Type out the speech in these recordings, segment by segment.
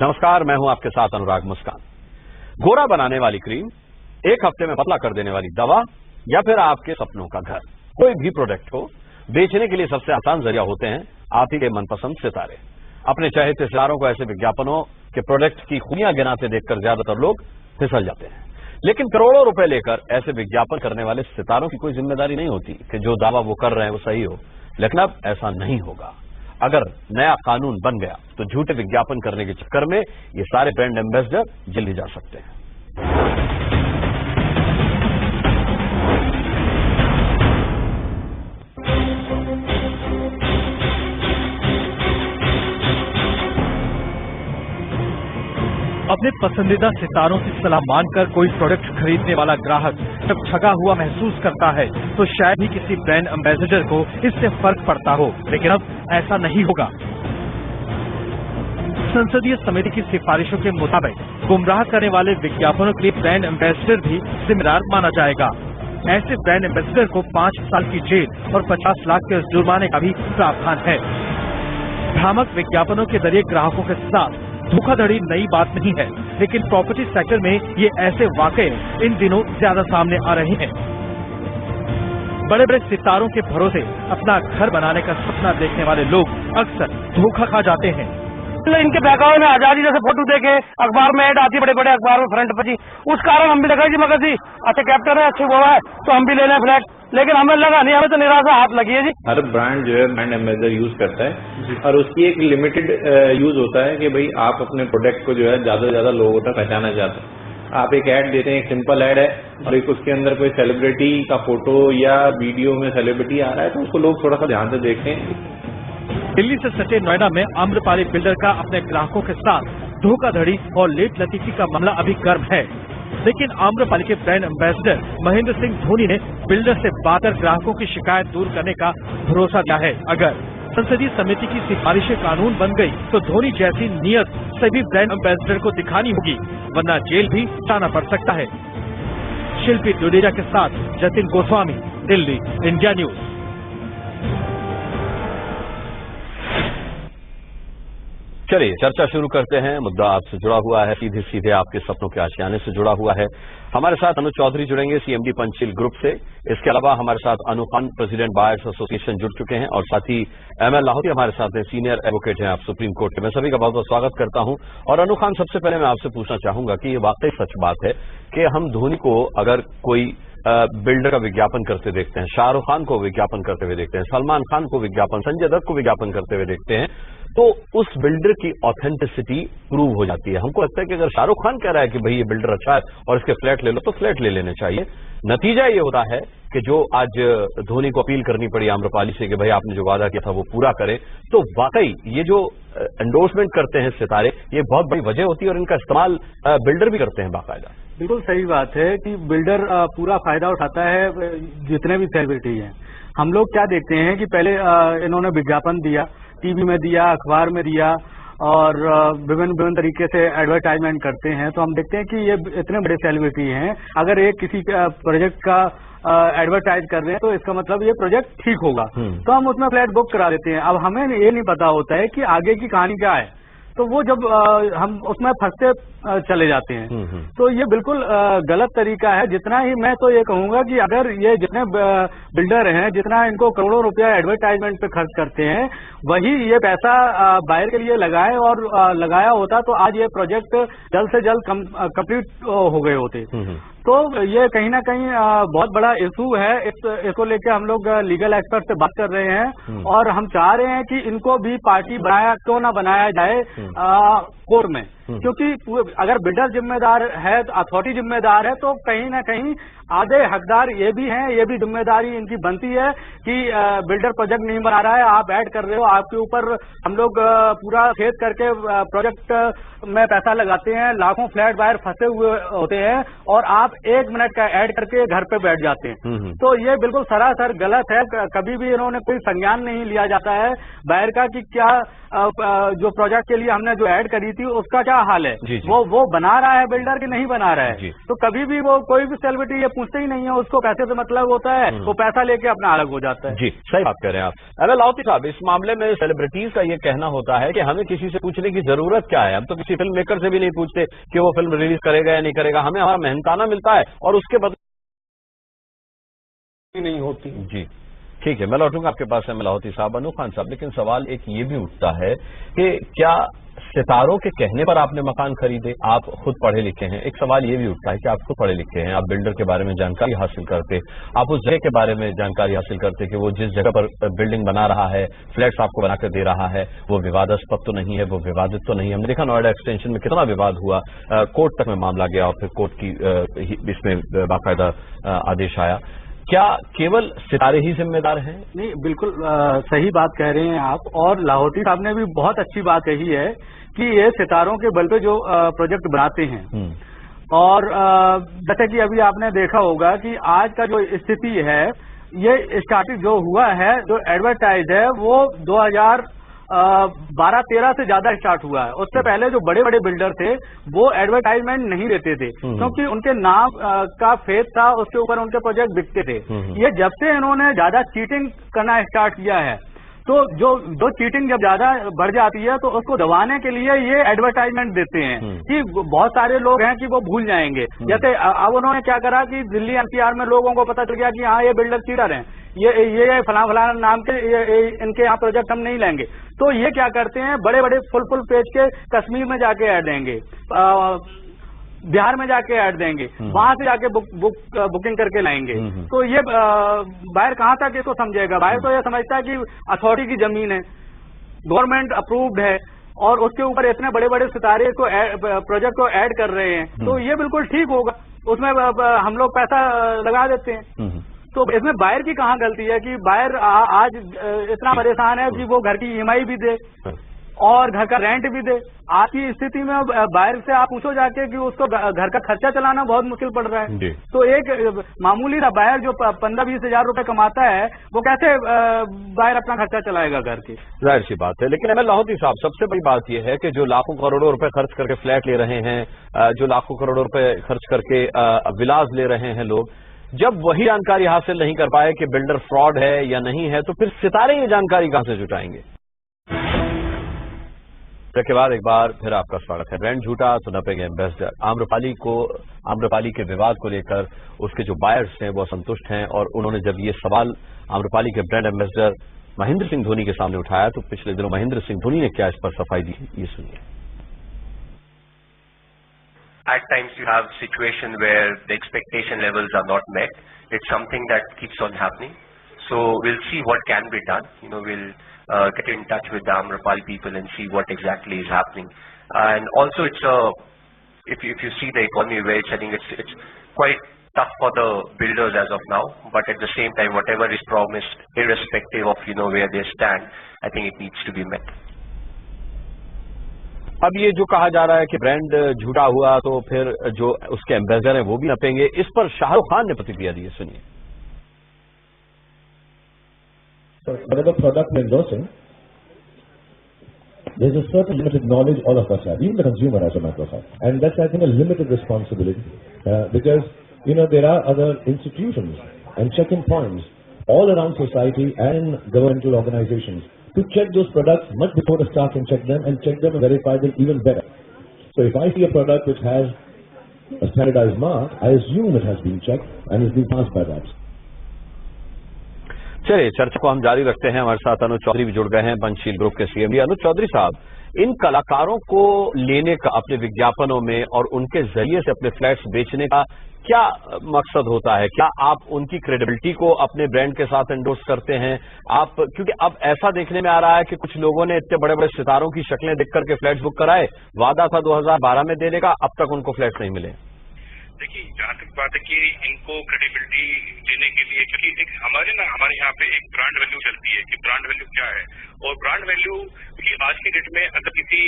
नमस्कार, मैं हूं आपके साथ अनुराग मुस्कान। गोरा बनाने वाली क्रीम, एक हफ्ते में पतला कर देने वाली दवा या फिर आपके सपनों का घर, कोई भी प्रोडक्ट हो, बेचने के लिए सबसे आसान जरिया होते हैं आप ही के मनपसंद सितारे। अपने चहेते सितारों को ऐसे विज्ञापनों के प्रोडक्ट की खूबियां गिनाते देखकर ज्यादातर लोग फिसल जाते हैं। लेकिन करोड़ों रुपए लेकर ऐसे विज्ञापन करने वाले सितारों की कोई जिम्मेदारी नहीं होती कि जो दावा वो कर रहे हैं वो सही हो। लेकिन अब ऐसा नहीं होगा। अगर नया कानून बन गया तो झूठे विज्ञापन करने के चक्कर में ये सारे ब्रांड एम्बेसडर जेल ही जा सकते हैं। अपने पसंदीदा सितारों की सलाह मानकर कोई प्रोडक्ट खरीदने वाला ग्राहक जब ठगा हुआ महसूस करता है तो शायद ही किसी ब्रांड एम्बेसडर को इससे फर्क पड़ता हो, लेकिन अब ऐसा नहीं होगा। संसदीय समिति की सिफारिशों के मुताबिक गुमराह करने वाले विज्ञापनों के लिए ब्रांड एम्बेसडर भी जिम्मेदार माना जाएगा। ऐसे ब्रांड एम्बेसडर को 5 साल की जेल और 50 लाख के जुर्माने का भी प्रावधान है। भ्रामक विज्ञापनों के जरिए ग्राहकों के साथ धोखाधड़ी नई बात नहीं है, लेकिन प्रॉपर्टी सेक्टर में ये ऐसे वाकये इन दिनों ज्यादा सामने आ रहे हैं। बड़े बड़े सितारों के भरोसे अपना घर बनाने का सपना देखने वाले लोग अक्सर धोखा खा जाते हैं। इनके बहकावे में आजादी जैसे फोटो देखे अखबार में ऐड आती, बड़े बड़े अखबार में फ्रंट पर, उस कारण हम भी लगा जी मगर जी अच्छे कैप्टन है, अच्छे वो है तो हम भी ले लें फ्लैट, लेकिन हमें लगा नहीं, हमें तो निराशा हाथ लगी है जी। हर ब्रांड जो है ब्रांड एम्बेसडर यूज करता है और उसकी एक लिमिटेड यूज होता है कि भाई आप अपने प्रोडक्ट को जो है ज्यादा से ज्यादा लोगों तक पहचाना चाहते हैं। आप एक ऐड देते हैं, एक सिंपल ऐड है और एक उसके अंदर कोई सेलिब्रिटी का फोटो या वीडियो में सेलिब्रिटी आ रहा है तो उसको लोग थोड़ा सा ध्यान से देखें। दिल्ली से सटे नोएडा में आम्रपाली बिल्डर का अपने ग्राहकों के साथ धोखाधड़ी और लेट लतीफी का मामला अभी गर्म है, लेकिन आम्रपाली के ब्रांड एम्बेसडर महेंद्र सिंह धोनी ने बिल्डर से बात कर ग्राहकों की शिकायत दूर करने का भरोसा दिया है। अगर संसदीय समिति की सिफारिशें कानून बन गई तो धोनी जैसी नीयत सभी ब्रांड एम्बेसडर को दिखानी होगी, वरना जेल भी जाना पड़ सकता है। शिल्पी दुडेजा के साथ जतिन गोस्वामी, दिल्ली, इंडिया न्यूज। चलिए चर्चा शुरू करते हैं। मुद्दा आपसे जुड़ा हुआ है, सीधे सीधे आपके सपनों के आशियाने से जुड़ा हुआ है। हमारे साथ अनुज चौधरी जुड़ेंगे सीएमडी पंचशील ग्रुप से। इसके अलावा हमारे साथ अनु खान, प्रेसिडेंट बायर्स एसोसिएशन, जुड़ चुके हैं और साथ ही एमएल लाहौरी हमारे साथ हैं, सीनियर एडवोकेट हैं आप सुप्रीम कोर्ट के। मैं सभी का बहुत बहुत स्वागत करता हूं। और अनु खान, सबसे पहले मैं आपसे पूछना चाहूंगा कि ये वाकई सच बात है कि हम धोनी को अगर कोई बिल्डर का विज्ञापन करते देखते हैं, शाहरुख खान को विज्ञापन करते हुए देखते हैं, सलमान खान को विज्ञापन, संजय दत्त को विज्ञापन करते हुए देखते हैं, तो उस बिल्डर की ऑथेंटिसिटी प्रूव हो जाती है। हमको लगता है कि अगर शाहरुख खान कह रहा है कि भाई ये बिल्डर अच्छा है और इसके फ्लैट ले लो, तो फ्लैट ले लेने चाहिए। नतीजा ये होता है कि जो आज धोनी को अपील करनी पड़ी आम्रपाली से कि भाई आपने जो वादा किया था वो पूरा करें, तो वाकई ये जो एंडोर्समेंट करते हैं सितारे, ये बहुत बड़ी वजह होती है और इनका इस्तेमाल बिल्डर भी करते हैं बाकायदा। बिल्कुल सही बात है कि बिल्डर पूरा फायदा उठाता है जितने भी सेलिब्रिटी हैं। हम लोग क्या देखते हैं कि पहले इन्होंने विज्ञापन दिया, टीवी में दिया, अखबार में दिया और विभिन्न तरीके से एडवर्टाइजमेंट करते हैं, तो हम देखते हैं कि ये इतने बड़े सेलिब्रिटी हैं, अगर एक किसी प्रोजेक्ट का एडवर्टाइज कर रहे हैं तो इसका मतलब ये प्रोजेक्ट ठीक होगा, तो हम उसमें फ्लैट बुक करा देते हैं। अब हमें ये नहीं पता होता है कि आगे की कहानी क्या है, तो वो जब हम उसमें फंसते चले जाते हैं। तो ये बिल्कुल गलत तरीका है। जितना ही मैं तो ये कहूंगा कि अगर ये जितने बिल्डर हैं, जितना इनको करोड़ों रुपया एडवर्टाइजमेंट पे खर्च करते हैं, वही ये पैसा बाहर के लिए लगाए और लगाया होता तो आज ये प्रोजेक्ट जल्द से जल्द कंप्लीट हो गए होते। तो ये कहीं ना कहीं बहुत बड़ा इशू है। इसको लेके हम लोग लीगल एक्सपर्ट से बात कर रहे हैं और हम चाह रहे हैं कि इनको भी पार्टी बनाया क्यों ना बनाया जाए कोर्ट में, क्योंकि अगर बिल्डर जिम्मेदार है तो अथॉरिटी जिम्मेदार है, तो कहीं ना कहीं आधे हकदार ये भी हैं, ये भी जिम्मेदारी इनकी बनती है कि बिल्डर प्रोजेक्ट नहीं बना रहा है, आप ऐड कर रहे हो, आपके ऊपर हम लोग पूरा खेत करके प्रोजेक्ट में पैसा लगाते हैं, लाखों फ्लैट बाहर फंसे हुए होते हैं और आप 1 मिनट का ऐड करके घर पे बैठ जाते हैं। तो ये बिल्कुल सरासर गलत है। कभी भी इन्होंने कोई संज्ञान नहीं लिया जाता है बाहर का कि क्या जो प्रोजेक्ट के लिए हमने जो ऐड करी थी उसका क्या हाल है? जी, जी। वो बना रहा है बिल्डर कि नहीं बना रहा है? जी। तो कभी भी वो कोई भी सेलिब्रिटी ये पूछते ही नहीं है, उसको पैसे से मतलब होता है, वो पैसा लेके अपना अलग हो जाता है। जी, सही बात कह रहे हैं आप। एमएल लाहौती साहब, इस मामले में सेलिब्रिटीज का ये कहना होता है कि हमें किसी से पूछने की जरूरत क्या है, हम तो किसी फिल्म मेकर से भी नहीं पूछते कि वो फिल्म रिलीज करेगा या नहीं करेगा, हमें हमारा मेहनताना मिलता है और उसके बदले नहीं होती। जी, ठीक है, मैं लौटूंगा आपके पास एमएल लाहौती साहब। अनूप खान साहब, लेकिन सवाल एक ये भी उठता है कि क्या सितारों के कहने पर आपने मकान खरीदे? आप खुद पढ़े लिखे हैं, एक सवाल ये भी उठता है कि आप खुद पढ़े लिखे हैं, आप बिल्डर के बारे में जानकारी हासिल करते, आप उस जगह के बारे में जानकारी हासिल करते कि वो जिस जगह पर बिल्डिंग बना रहा है, फ्लैट्स आपको बनाकर दे रहा है, वो विवादास्पद तो नहीं है, वो विवादित तो नहीं है। हमने देखा नोएडा एक्सटेंशन में कितना विवाद हुआ, कोर्ट तक में मामला गया और फिर कोर्ट की इसमें बाकायदा आदेश आया। क्या केवल सितारे ही जिम्मेदार हैं? नहीं, बिल्कुल सही बात कह रहे हैं आप, और लाहौती साहब ने भी बहुत अच्छी बात कही है कि ये सितारों के बल पे जो प्रोजेक्ट बनाते हैं, और जैसे कि अभी आपने देखा होगा कि आज का जो स्थिति है, ये स्टार्टिंग जो हुआ है, जो एडवर्टाइज है, वो 2012-13 से ज्यादा स्टार्ट हुआ है। उससे पहले जो बड़े बड़े बिल्डर थे वो एडवर्टाइजमेंट नहीं देते थे, क्योंकि उनके नाम का फेथ था, उसके ऊपर उनके प्रोजेक्ट बिकते थे। ये जब से इन्होंने ज्यादा चीटिंग करना स्टार्ट किया है, तो जो चीटिंग जब ज्यादा बढ़ जाती है तो उसको दबाने के लिए ये एडवर्टाइजमेंट देते हैं कि बहुत सारे लोग हैं कि वो भूल जाएंगे। जैसे अब उन्होंने क्या करा कि दिल्ली एनसीआर में लोगों को पता चल गया कि हाँ, ये बिल्डर चीटर हैं, ये फलाना नाम के इनके यहाँ प्रोजेक्ट हम नहीं लेंगे, तो ये क्या करते हैं, बड़े बड़े फुल पेज के कश्मीर में जाके ऐड देंगे, बिहार में जाके ऐड देंगे, वहां से जाके बुकिंग करके लाएंगे। तो ये बाहर कहाँ तक इसको समझेगा? बाहर तो ये समझता है कि अथॉरिटी की जमीन है, गवर्नमेंट अप्रूव्ड है, और उसके ऊपर इतने बड़े बड़े सितारे को प्रोजेक्ट को ऐड कर रहे हैं, तो ये बिल्कुल ठीक होगा, उसमें हम लोग पैसा लगा देते हैं। तो इसमें बायर की कहाँ गलती है कि बायर आज इतना परेशान है कि वो घर की ईएमआई भी दे और घर का रेंट भी दे। आज की स्थिति में बाहर से आप पूछो जाके कि उसको घर का खर्चा चलाना बहुत मुश्किल पड़ रहा है। तो एक मामूली बाहर जो 15-20 हजार रुपए कमाता है, वो कैसे बाहर अपना खर्चा चलाएगा घर की? जाहिर सी बात है। लेकिन एमएल लाहौती साहब, सबसे बड़ी बात यह है कि जो लाखों करोड़ों रुपए खर्च करके फ्लैट ले रहे हैं, जो लाखों करोड़ों रुपए खर्च करके विलास ले रहे हैं लोग, जब वही जानकारी हासिल नहीं कर पाए कि बिल्डर फ्रॉड है या नहीं है, तो फिर सितारे ये जानकारी कहां से जुटाएंगे? के बाद एक बार फिर आपका स्वागत है। ब्रांड झूठा तो नपेंगे एम्बेसडर। आम्रपाली के विवाद को लेकर उसके जो बायर्स हैं वो असंतुष्ट हैं, और उन्होंने जब ये सवाल आम्रपाली के ब्रांड एम्बेसडर महेंद्र सिंह धोनी के सामने उठाया, तो पिछले दिनों महेंद्र सिंह धोनी ने क्या इस पर सफाई दी, ये सुनिए। At times you have situation where the expectation levels are not met. It's something that keeps on happening. So we'll see what can be done. We'll get in touch with the Amrapali people and see what exactly is happening. And also if you see the economy where it's heading, it's quite tough for the builders as of now. But at the same time, whatever is promised, irrespective of where they stand, I think it needs to be met. अब ये जो कहा जा रहा है कि brand झूठा हुआ तो फिर जो उसके एम्बेसडर हैं वो भी नपेंगे, इस पर शाहरुख खान ने प्रतिक्रिया दी है, सुनिए। Whatever product we're endorsing, there's a certain limited knowledge all of us have, even the consumer as a matter of fact. And that's, I think, a limited responsibility because, there are other institutions and check-in points all around society and governmental organizations to check those products much before the staff can check them and verify them even better. So if I see a product which has a standardized mark, I assume it has been checked and is being passed by that. चलिए, चर्चा को हम जारी रखते हैं। हमारे साथ अनुज चौधरी भी जुड़ गए हैं, पंचशील ग्रुप के सीएमडी। अनुज चौधरी साहब, इन कलाकारों को लेने का अपने विज्ञापनों में और उनके जरिए से अपने फ्लैट्स बेचने का क्या मकसद होता है? क्या आप उनकी क्रेडिबिलिटी को अपने ब्रांड के साथ एंडोर्स करते हैं आप? क्योंकि अब ऐसा देखने में आ रहा है कि कुछ लोगों ने इतने बड़े बड़े सितारों की शक्लें देख करके फ्लैट्स बुक कराए, वादा था 2012 में देने का, अब तक उनको फ्लैट्स नहीं मिले। देखिए, जहाँ तक बात है कि इनको क्रेडिबिलिटी देने के लिए, क्योंकि हमारे यहाँ पे एक ब्रांड वैल्यू चलती है कि ब्रांड वैल्यू क्या है, और ब्रांड वैल्यू कि आज की डेट में अगर किसी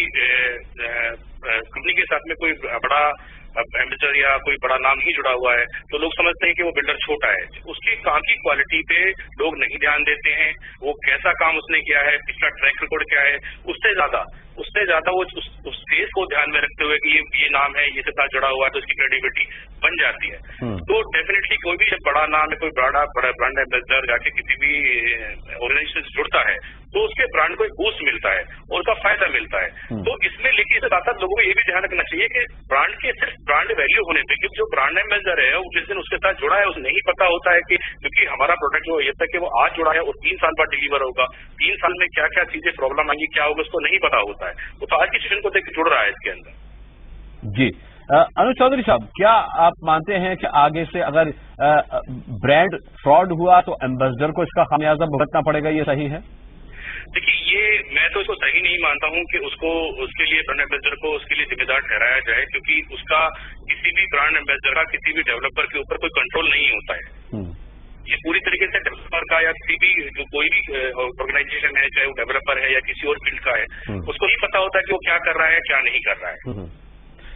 कंपनी के साथ में कोई बड़ा एम्बेसडर या कोई बड़ा नाम ही जुड़ा हुआ है तो लोग समझते हैं कि वो बिल्डर छोटा है। उसके काम की क्वालिटी पे लोग नहीं ध्यान देते हैं, वो कैसा काम उसने किया है, पिछला ट्रैक रिकॉर्ड क्या है, उससे ज्यादा वो उस फेस को ध्यान में रखते हुए कि ये नाम है, ये साथ जुड़ा हुआ है तो उसकी क्रेडिबिलिटी बन जाती है। तो डेफिनेटली कोई भी बड़ा नाम है, कोई बड़ा ब्रांड एम्बेसडर जाके किसी भी ऑर्गेनाइजेशन से जुड़ता है तो उसके ब्रांड को एक बूस्ट मिलता है और उसका फायदा मिलता है। तो इसमें लेकिन इसके साथ लोगों को ये भी ध्यान रखना चाहिए कि ब्रांड के सिर्फ ब्रांड वैल्यू होने पे, क्योंकि जो ब्रांड एम्बेसडर है वो जिस दिन उसके साथ जुड़ा है उसे नहीं पता होता है कि क्योंकि हमारा प्रोडक्ट जो ये तक कि वो आज जुड़ा है और 3 साल बाद डिलीवर होगा, 3 साल में क्या क्या चीजें प्रॉब्लम आएंगी, क्या होगा उसको नहीं पता होता है। वो तो आज की सीजन को देख के जुड़ रहा है इसके अंदर। जी अनुज चौधरी साहब, क्या आप मानते हैं कि आगे से अगर ब्रांड फ्रॉड हुआ तो एम्बेसडर को इसका खामियाजा भुगतना पड़ेगा, ये सही है? देखिए मैं तो इसको सही नहीं मानता हूं कि उसके लिए ब्रांड एम्बेसडर को उसके लिए जिम्मेदार ठहराया जाए, क्योंकि उसका किसी भी ब्रांड एम्बेसडर का किसी भी डेवलपर के ऊपर कोई कंट्रोल नहीं होता है। ये पूरी तरीके से डेवलपर का या किसी भी जो कोई भी ऑर्गेनाइजेशन है, चाहे वो डेवलपर है या किसी और फील्ड का है, उसको नहीं पता होता कि वो क्या कर रहा है क्या नहीं कर रहा है।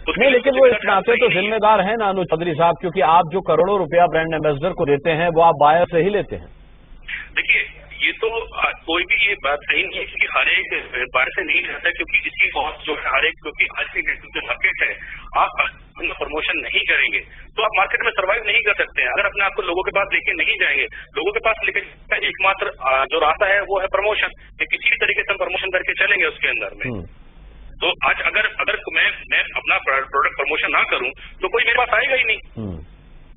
नहीं, लेकिन वो इस नाते तो जिम्मेदार है ना अनुज चौधरी साहब, क्योंकि आप जो करोड़ों रुपया ब्रांड एम्बेसडर को देते हैं वो आप बायर से ही लेते हैं। देखिए ये तो कोई भी ये बात सही नहीं है कि हर एक बाहर से नहीं रहता, क्योंकि इसकी कॉस्ट जो है हर एक, क्योंकि आज की जो मार्केट है आप अपना प्रमोशन नहीं करेंगे तो आप मार्केट में सर्वाइव नहीं कर सकते हैं। अगर अपने आपको लोगों के पास लेके नहीं जाएंगे, लोगों के पास लेके एकमात्र जो रास्ता है वो है प्रमोशन, कि किसी भी तरीके से हम प्रमोशन करके चलेंगे उसके अंदर में। तो आज अगर मैं अपना प्रोडक्ट प्रमोशन ना करूं तो कोई मेरे पास आएगा ही नहीं,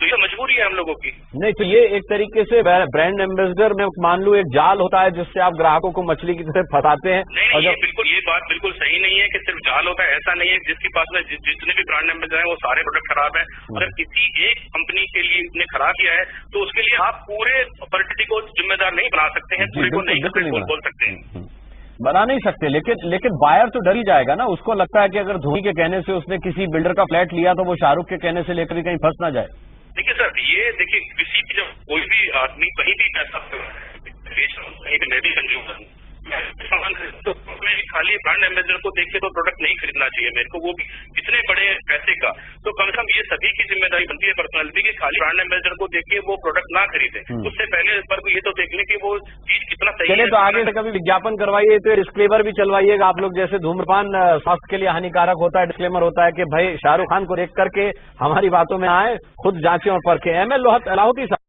तो ये मजबूरी है हम लोगों की। नहीं तो ये एक तरीके से ब्रांड एम्बेसडर में मान लो एक जाल होता है जिससे आप ग्राहकों को मछली की तरह फंसाते हैं। नहीं, ये बात बिल्कुल सही नहीं है कि सिर्फ जाल होता है, ऐसा नहीं है। जिसके पास में जितने भी ब्रांड एम्बेसडर हैं वो सारे प्रोडक्ट खराब है। अगर किसी एक कंपनी के लिए इसने खराब किया है तो उसके लिए आप पूरे पार्टी को जिम्मेदार नहीं बना सकते हैं, पूरे को नहीं बोल सकते हैं, बना नहीं सकते। लेकिन बायर तो डर ही जाएगा ना, उसको लगता है कि अगर धोनी के कहने से उसने किसी बिल्डर का फ्लैट लिया तो वो शाहरुख के कहने से लेकर कहीं फंस ना जाए। देखिए सर, देखिए किसी भी जब कोई भी आदमी कहीं भी पैसा बेच रहा हूँ, कहीं भी मैं भी कंज्यूमर हूँ, मैं सामान खरीदता हूँ, मैं खाली ब्रांड एम्बेसडर को देख के तो प्रोडक्ट नहीं खरीदना चाहिए मेरे को, वो भी इतने बड़े पैसे का। तो कम से कम ये सभी की जिम्मेदारी बनती है पर्सनैलिटी की, खाली ब्रांड एम्बेसडर को देख के वो प्रोडक्ट ना खरीदे, उससे पहले पर ये तो देख ले कि वो चीज कितना सही है। तो आगे से कभी विज्ञापन करवाइए तो डिस्क्लेमर भी चलवाइएगा आप लोग, जैसे धूम्रपान स्वास्थ्य के लिए हानिकारक होता है, डिस्क्लेमर होता है कि भाई शाहरुख खान को देख करके हमारी बातों में आए, खुद जांचें और परखें। ML लाहौती साहब